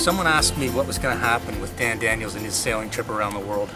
Someone asked me what was going to happen with Dan Daniels and his sailing trip around the world,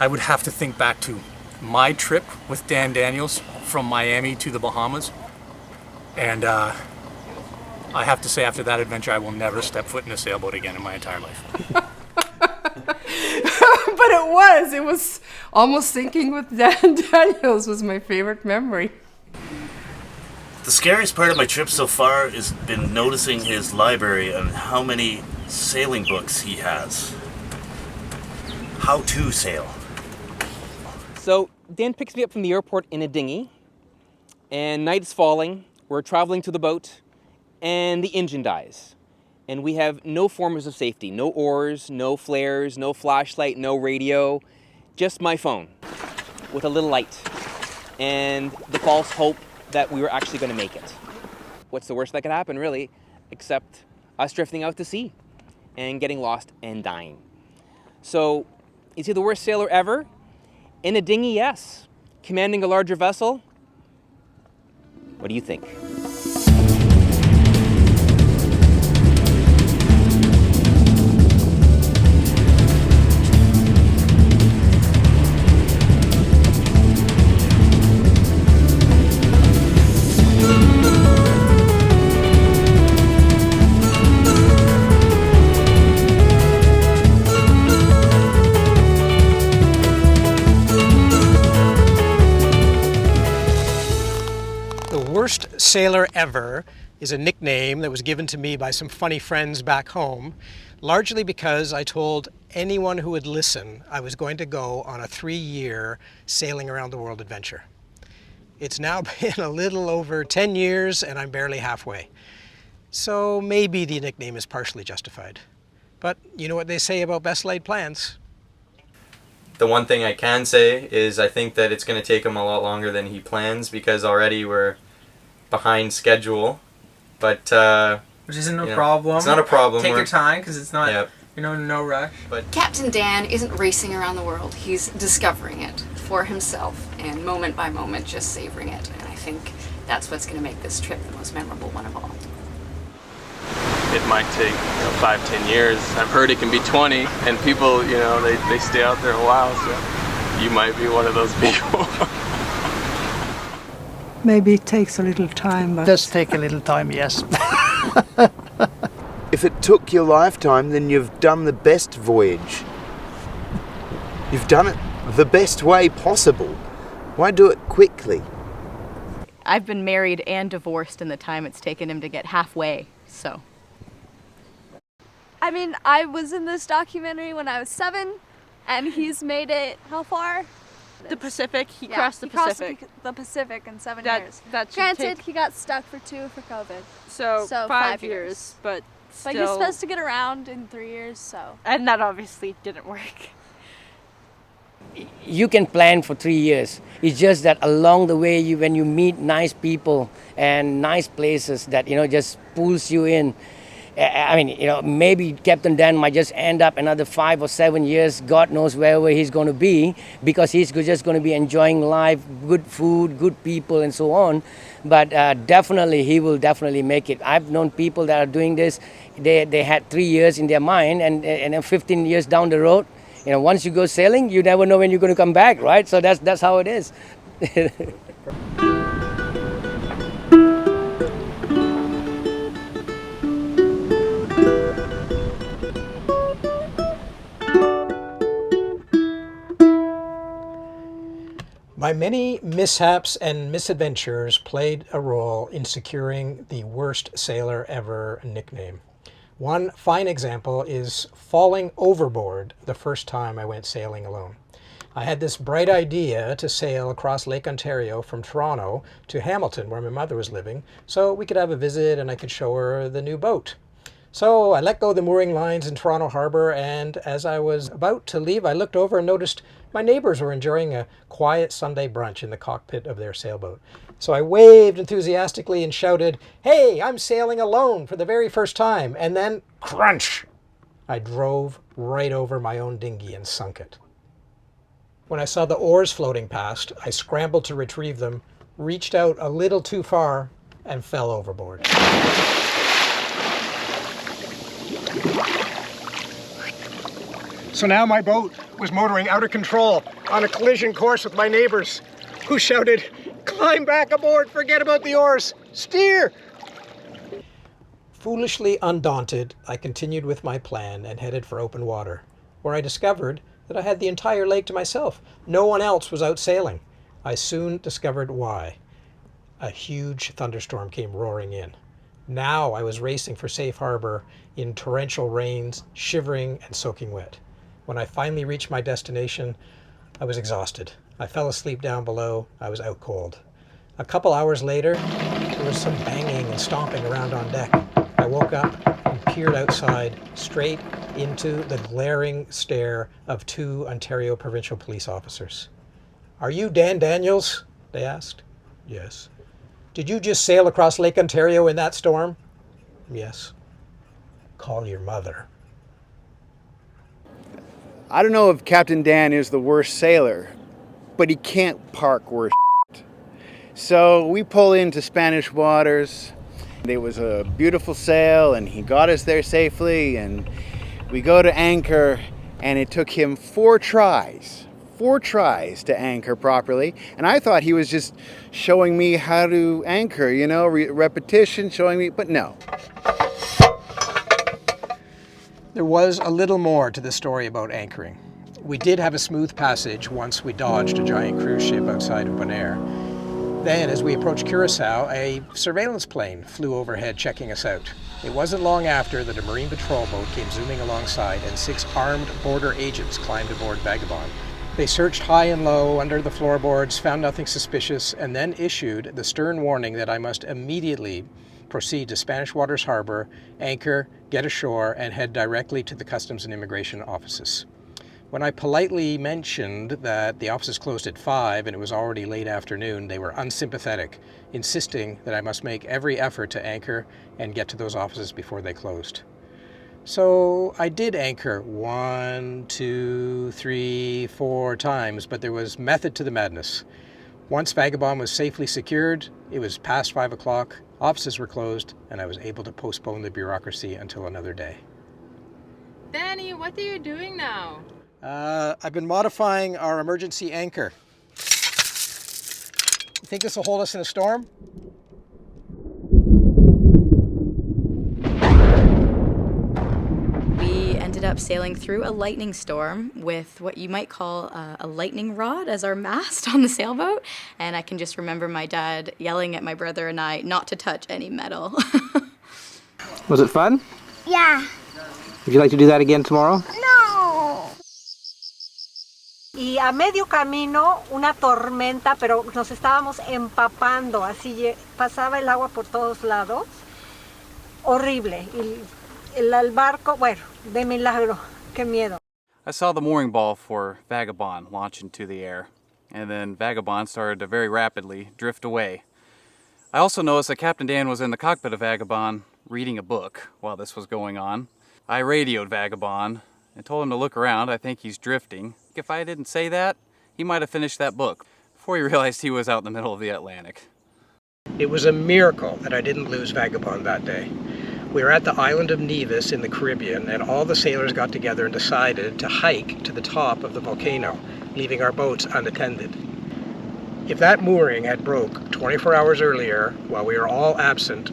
I would have to think back to my trip with Dan Daniels from Miami to the Bahamas. And I have to say, after that adventure, I will never step foot in a sailboat again in my entire life. But it was almost sinking with Dan Daniels was my favorite memory. The scariest part of my trip so far has been noticing his library and how many sailing books he has. How to sail. So Dan picks me up from the airport in a dinghy, and night is falling. We're traveling to the boat, and the engine dies. And we have no forms of safety, no oars, no flares, no flashlight, no radio, just my phone with a little light and the false hope that we were actually going to make it. What's the worst that could happen, really, except us drifting out to sea and getting lost and dying? So, is he the worst sailor ever? In a dinghy, yes. Commanding a larger vessel? What do you think? Worst sailor ever is a nickname that was given to me by some funny friends back home, largely because I told anyone who would listen I was going to go on a 3-year sailing around the world adventure. It's now been a little over 10 years and I'm barely halfway. So maybe the nickname is partially justified. But you know what they say about best laid plans. The one thing I can say is I think that it's going to take him a lot longer than he plans, because already we're behind schedule, but which isn't a problem. It's not a problem. Take your time, because it's not, Yep. no rush. But Captain Dan isn't racing around the world. He's discovering it for himself and moment by moment just savoring it. And I think that's what's going to make this trip the most memorable one of all. It might take 5-10 years. I've heard it can be 20, and people, they stay out there a while, so you might be one of those people. Maybe it takes a little time, but... It does take a little time, yes. If it took your lifetime, then you've done the best voyage. You've done it the best way possible. Why do it quickly? I've been married and divorced in the time it's taken him to get halfway, so... I mean, I was in this documentary when I was 7, and he's made it how far? The Pacific. He Yeah, crossed the he crossed Pacific. the Pacific in 7 That- years. that should Granted, take- he got stuck for 2 for COVID. So 5 years, but But still... he's supposed to get around in 3 years, so. And that obviously didn't work. You can plan for 3 years. It's just that along the way, when you meet nice people and nice places that, just pulls you in. I mean, maybe Captain Dan might just end up another 5 or 7 years, God knows wherever he's going to be, because he's just going to be enjoying life, good food, good people, and so on. But definitely, he will definitely make it. I've known people that are doing this. They had 3 years in their mind, and then 15 years down the road, once you go sailing, you never know when you're going to come back, right? So that's how it is. My many mishaps and misadventures played a role in securing the worst sailor ever nickname. One fine example is falling overboard the first time I went sailing alone. I had this bright idea to sail across Lake Ontario from Toronto to Hamilton, where my mother was living, so we could have a visit and I could show her the new boat. So I let go the mooring lines in Toronto Harbour, and as I was about to leave, I looked over and noticed my neighbours were enjoying a quiet Sunday brunch in the cockpit of their sailboat. So I waved enthusiastically and shouted, "Hey, I'm sailing alone for the very first time," and then crunch! I drove right over my own dinghy and sunk it. When I saw the oars floating past, I scrambled to retrieve them, reached out a little too far, and fell overboard. So now my boat was motoring out of control on a collision course with my neighbors, who shouted, "Climb back aboard, forget about the oars, steer!" Foolishly undaunted, I continued with my plan and headed for open water, where I discovered that I had the entire lake to myself. No one else was out sailing. I soon discovered why. A huge thunderstorm came roaring in. Now I was racing for safe harbor in torrential rains, shivering and soaking wet. When I finally reached my destination, I was exhausted. I fell asleep down below. I was out cold. A couple hours later, there was some banging and stomping around on deck. I woke up and peered outside, straight into the glaring stare of 2 Ontario Provincial Police officers. "Are you Dan Daniels?" they asked. "Yes." "Did you just sail across Lake Ontario in that storm?" "Yes." "Call your mother." I don't know if Captain Dan is the worst sailor, but he can't park worse shit. So we pull into Spanish waters. It was a beautiful sail and he got us there safely, and we go to anchor, and it took him 4 tries to anchor properly. And I thought he was just showing me how to anchor, you know, repetition, showing me, but no. There was a little more to the story about anchoring. We did have a smooth passage once we dodged a giant cruise ship outside of Bonaire. Then, as we approached Curacao, a surveillance plane flew overhead checking us out. It wasn't long after that a Marine patrol boat came zooming alongside and 6 armed border agents climbed aboard Vagabond. They searched high and low under the floorboards, found nothing suspicious, and then issued the stern warning that I must immediately proceed to Spanish Waters Harbor, anchor, get ashore, and head directly to the Customs and Immigration offices. When I politely mentioned that the offices closed at 5 and it was already late afternoon, they were unsympathetic, insisting that I must make every effort to anchor and get to those offices before they closed. So I did anchor 1, 2, 3, 4 times, but there was method to the madness. Once Vagabond was safely secured, it was past 5 o'clock, offices were closed, and I was able to postpone the bureaucracy until another day. Danny, what are you doing now? I've been modifying our emergency anchor. You think this will hold us in a storm? We ended up sailing through a lightning storm with what you might call a lightning rod as our mast on the sailboat. And I can just remember my dad yelling at my brother and I not to touch any metal. Was it fun? Yeah. Would you like to do that again tomorrow? No. Y a medio camino, una tormenta, pero nos estábamos empapando, así pasaba el agua por todos lados. Horrible. Y el barco, bueno, de milagro, qué miedo. I saw the mooring ball for Vagabond launch into the air, and then Vagabond started to very rapidly drift away. I also noticed that Captain Dan was in the cockpit of Vagabond reading a book while this was going on. I radioed Vagabond and told him to look around. I think he's drifting. If I didn't say that, he might have finished that book before he realized he was out in the middle of the Atlantic. It was a miracle that I didn't lose Vagabond that day. We were at the island of Nevis in the Caribbean, and all the sailors got together and decided to hike to the top of the volcano, leaving our boats unattended. If that mooring had broke 24 hours earlier, while we were all absent,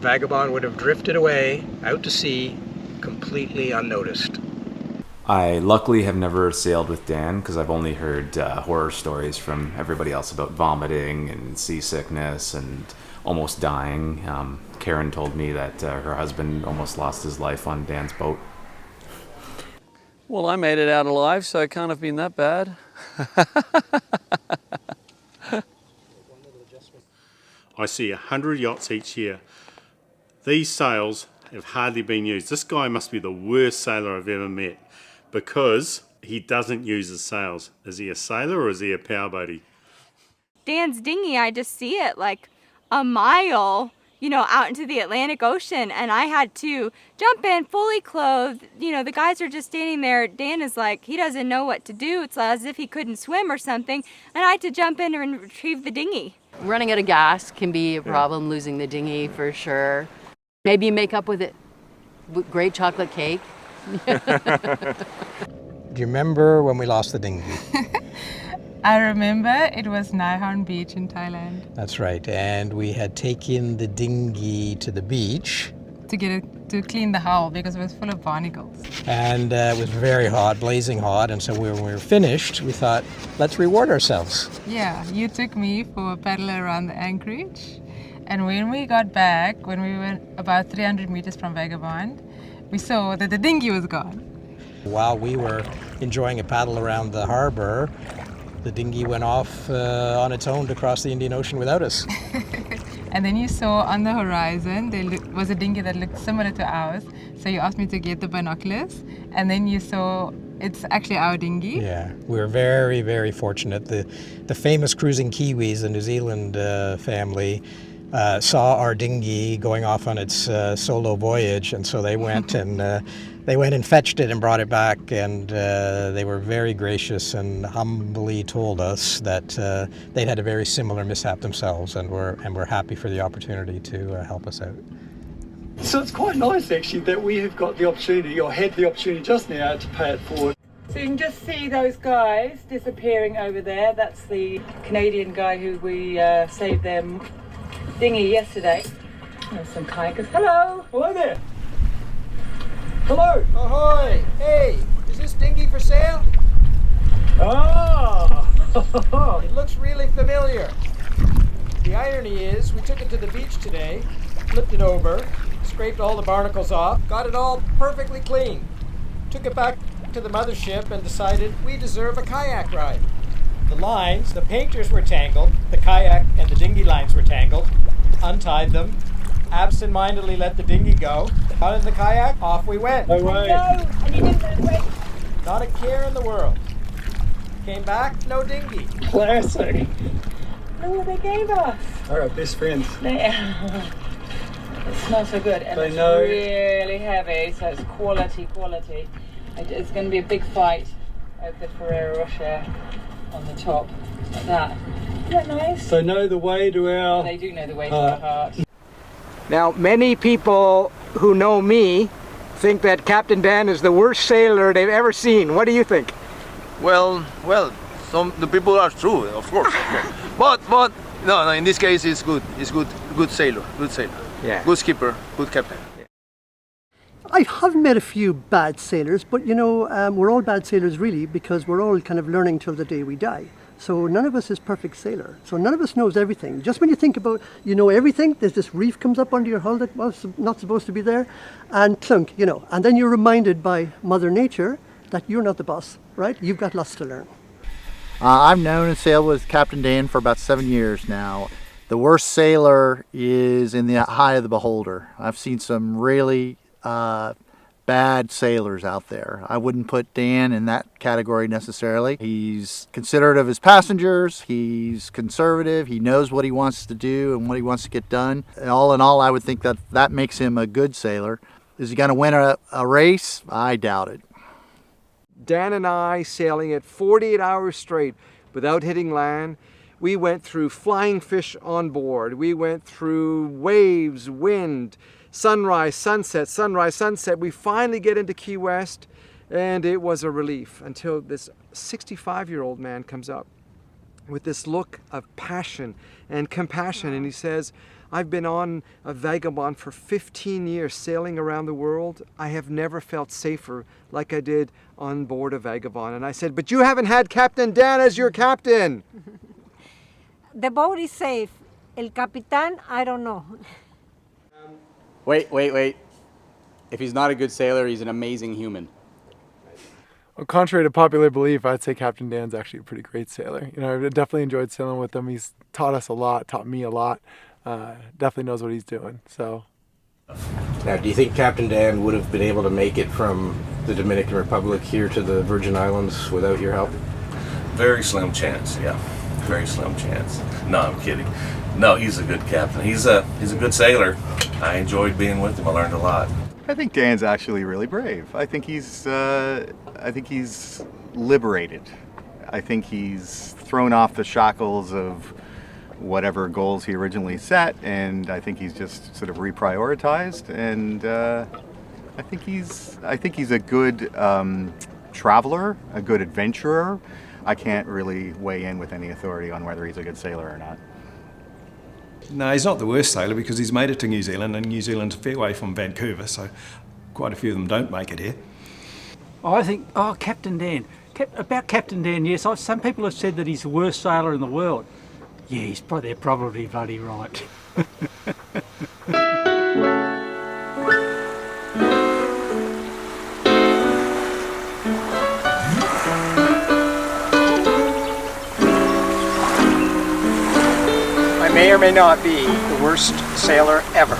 Vagabond would have drifted away, out to sea, completely unnoticed. I luckily have never sailed with Dan because I've only heard horror stories from everybody else about vomiting and seasickness and almost dying. Karen told me that her husband almost lost his life on Dan's boat. Well, I made it out alive, so it can't have been that bad. I see 100 yachts each year. These sails have hardly been used. This guy must be the worst sailor I've ever met because he doesn't use his sails. Is he a sailor or is he a powerboatie? Dan's dinghy, I just see it like a mile, you know, out into the Atlantic Ocean, and I had to jump in fully clothed. You know, the guys are just standing there. Dan is like, he doesn't know what to do. It's as if he couldn't swim or something, and I had to jump in and retrieve the dinghy. Running out of gas can be a problem, losing the dinghy for sure. Maybe you make up with it with great chocolate cake. Do you remember when we lost the dinghy? I remember it was Nihon Beach in Thailand. That's right, and we had taken the dinghy to the beach. To get it to clean the hull because it was full of barnacles. And it was very hot, blazing hot, and so when we were finished, we thought, let's reward ourselves. Yeah, you took me for a paddle around the anchorage, and when we got back, when we were about 300 meters from Vagabond, we saw that the dinghy was gone. While we were enjoying a paddle around the harbor, the dinghy went off on its own to cross the Indian Ocean without us. And then you saw on the horizon, there was a dinghy that looked similar to ours. So you asked me to get the binoculars, and then you saw it's actually our dinghy. Yeah, we were very, very fortunate. The famous cruising Kiwis, the New Zealand family, saw our dinghy going off on its solo voyage, and so they went and fetched it and brought it back, and they were very gracious and humbly told us that they'd had a very similar mishap themselves, and were happy for the opportunity to help us out. So it's quite nice actually that we have got the opportunity, or had the opportunity just now, to pay it forward. So you can just see those guys disappearing over there. That's the Canadian guy who we saved their dinghy yesterday. There's some kayakers. Hello! Hello there! Hello! Ahoy! Hey, is this dinghy for sale? Ah! It looks really familiar. The irony is, we took it to the beach today, flipped it over, scraped all the barnacles off, got it all perfectly clean. Took it back to the mothership and decided we deserve a kayak ride. The lines, the painters were tangled, the kayak and the dinghy lines were tangled, untied them, absent-mindedly let the dinghy go, got in the kayak, off we went. No way. No, and you didn't wait. Not a care in the world. Came back, no dinghy. Classic. Look what they gave us. All right, best friends. It smells so good, and it's really heavy, so it's quality. It's going to be a big fight over the Ferrero Rocher on the top, like that. Isn't that nice? They know the way to our... They do know the way to our heart. Now, many people who know me think that Captain Dan is the worst sailor they've ever seen. What do you think? Well, the people are true, of course. But no, in this case it's good. It's good sailor. Yeah. Good skipper, good captain. I have met a few bad sailors, but you know, we're all bad sailors really, because we're all kind of learning till the day we die. So none of us is perfect sailor. So none of us knows everything. Just when you think about, you know everything, there's this reef comes up under your hull that was not supposed to be there, and clunk, you know. And then you're reminded by Mother Nature that you're not the boss, right? You've got lots to learn. I've known and sailed with Captain Dan for about 7 years now. The worst sailor is in the eye of the beholder. I've seen some really bad sailors out there. I wouldn't put Dan in that category necessarily. He's considerate of his passengers, he's conservative, he knows what he wants to do and what he wants to get done. All in all, I would think that makes him a good sailor. Is he going to win a race? I doubt it. Dan and I sailing at 48 hours straight without hitting land. We went through flying fish on board. We went through waves, wind, sunrise, sunset. We finally get into Key West, and it was a relief until this 65-year-old man comes up. with this look of passion and compassion. And he says, I've been on a Vagabond for 15 years sailing around the world. I have never felt safer like I did on board a Vagabond. And I said, but you haven't had Captain Dan as your captain. The boat is safe. El capitán, I don't know. Wait. If he's not a good sailor, he's an amazing human. Well, contrary to popular belief, I'd say Captain Dan's actually a pretty great sailor. You know, I've definitely enjoyed sailing with him. He's taught us a lot, taught me a lot. Definitely knows what he's doing. So. Now, do you think Captain Dan would have been able to make it from the Dominican Republic here to the Virgin Islands without your help? Very slim chance, yeah. Very slim chance. No, I'm kidding. No, he's a good captain. He's a good sailor. I enjoyed being with him. I learned a lot. I think Dan's actually really brave. I think he's liberated. I think he's thrown off the shackles of whatever goals he originally set, and I think he's just sort of reprioritized. And I think he's a good traveler, a good adventurer. I can't really weigh in with any authority on whether he's a good sailor or not. No, he's not the worst sailor because he's made it to New Zealand, and New Zealand's a fair way from Vancouver, so quite a few of them don't make it here. I think, Captain Dan. About Captain Dan, yes, some people have said that he's the worst sailor in the world. Yeah, they're probably bloody right. I may or may not be the worst sailor ever,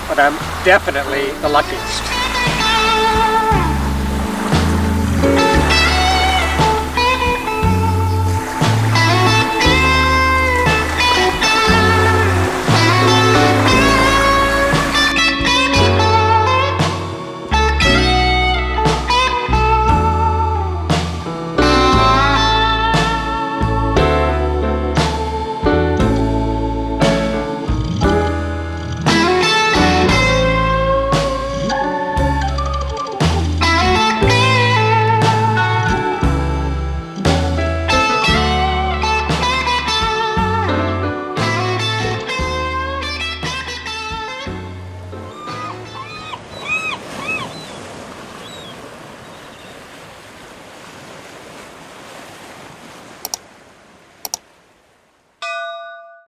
but I'm definitely the luckiest.